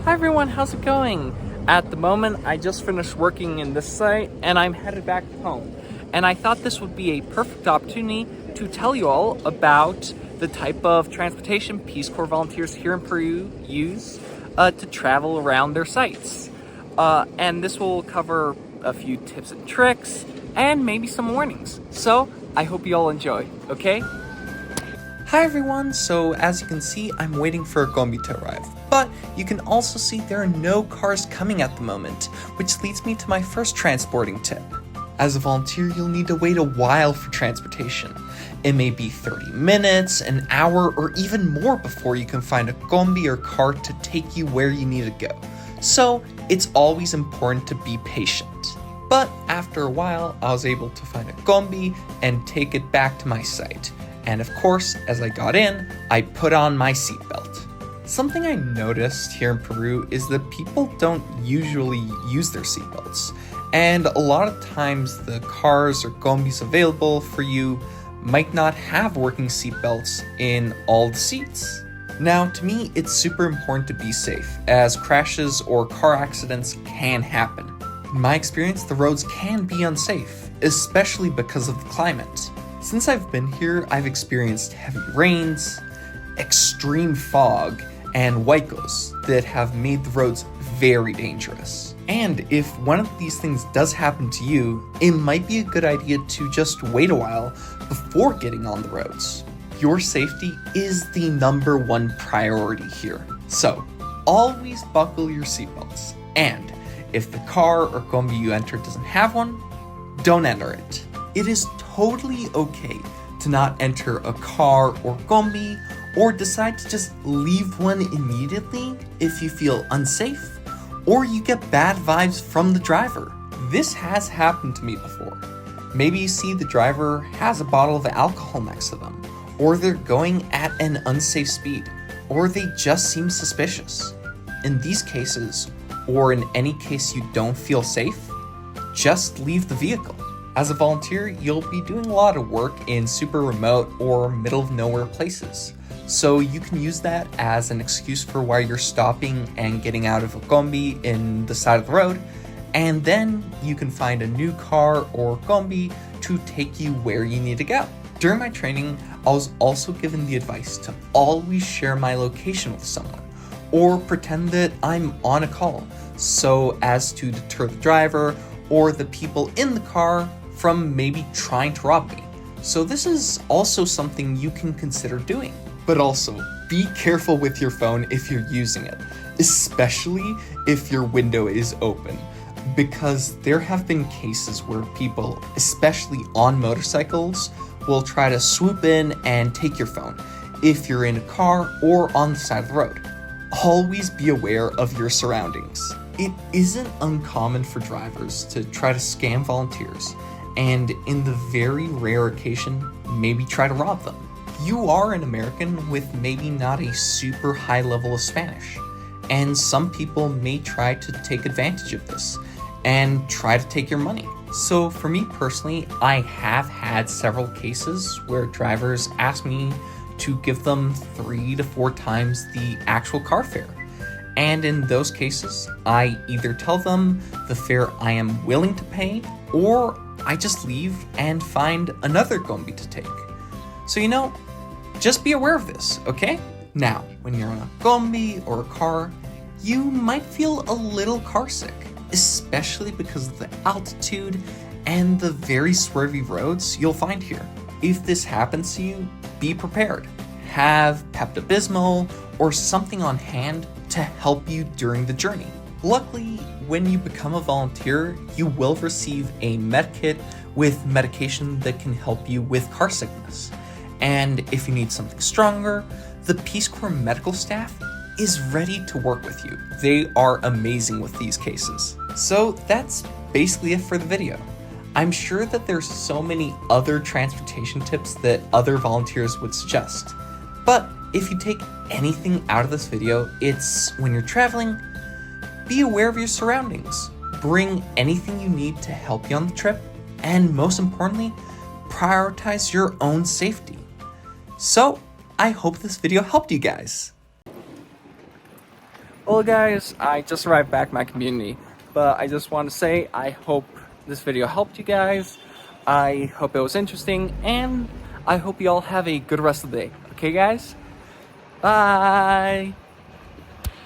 Hi everyone, how's it going? At the moment, I just finished working in this site and I'm headed back home. And I thought this would be a perfect opportunity to tell you all about the type of transportation Peace Corps volunteers here in Peru use to travel around their sites. And this will cover a few tips and tricks and maybe some warnings. So I hope you all enjoy, okay? Hi everyone, so as you can see, I'm waiting for a combi to arrive, but you can also see there are no cars coming at the moment, which leads me to my first transporting tip. As a volunteer, you'll need to wait a while for transportation. It may be 30 minutes, an hour, or even more before you can find a combi or car to take you where you need to go. So it's always important to be patient. But after a while, I was able to find a combi and take it back to my site. And of course, as I got in, I put on my seatbelt. Something I noticed here in Peru is that people don't usually use their seatbelts. And a lot of times the cars or combis available for you might not have working seatbelts in all the seats. Now, to me, it's super important to be safe, as crashes or car accidents can happen. In my experience, the roads can be unsafe, especially because of the climate. Since I've been here, I've experienced heavy rains, extreme fog, and huaicos that have made the roads very dangerous. And if one of these things does happen to you, it might be a good idea to just wait a while before getting on the roads. Your safety is the #1 priority here. So, always buckle your seatbelts. And if the car or combi you enter doesn't have one, don't enter it. It is totally okay to not enter a car or combi or decide to just leave one immediately if you feel unsafe or you get bad vibes from the driver. This has happened to me before. Maybe you see the driver has a bottle of alcohol next to them, or they're going at an unsafe speed, or they just seem suspicious. In these cases, or in any case you don't feel safe, just leave the vehicle. As a volunteer, you'll be doing a lot of work in super remote or middle of nowhere places. So you can use that as an excuse for why you're stopping and getting out of a combi in the side of the road, and then you can find a new car or combi to take you where you need to go. During my training, I was also given the advice to always share my location with someone, or pretend that I'm on a call, so as to deter the driver or the people in the car from maybe trying to rob me. So this is also something you can consider doing. But also, be careful with your phone if you're using it, especially if your window is open, because there have been cases where people, especially on motorcycles, will try to swoop in and take your phone if you're in a car or on the side of the road. Always be aware of your surroundings. It isn't uncommon for drivers to try to scam volunteers, and in the very rare occasion, maybe try to rob them. You are an American with maybe not a super high level of Spanish, and some people may try to take advantage of this and try to take your money. So for me personally, I have had several cases where drivers ask me to give them 3 to 4 times the actual car fare. And in those cases, I either tell them the fare I am willing to pay, or I just leave and find another combi to take. So just be aware of this, okay? Now, when you're on a combi or a car, you might feel a little car sick, especially because of the altitude and the very swervy roads you'll find here. If this happens to you, be prepared. Have Pepto-Bismol or something on hand to help you during the journey. Luckily, when you become a volunteer, you will receive a med kit with medication that can help you with car sickness. And if you need something stronger, the Peace Corps medical staff is ready to work with you. They are amazing with these cases. So that's basically it for the video. I'm sure that there's so many other transportation tips that other volunteers would suggest. But if you take anything out of this video, it's when you're traveling, be aware of your surroundings. Bring anything you need to help you on the trip, and most importantly, prioritize your own safety. So, I hope this video helped you guys. Well, guys, I just arrived back in my community, but I just want to say I hope this video helped you guys. I hope it was interesting, and I hope you all have a good rest of the day. Okay, guys? Bye!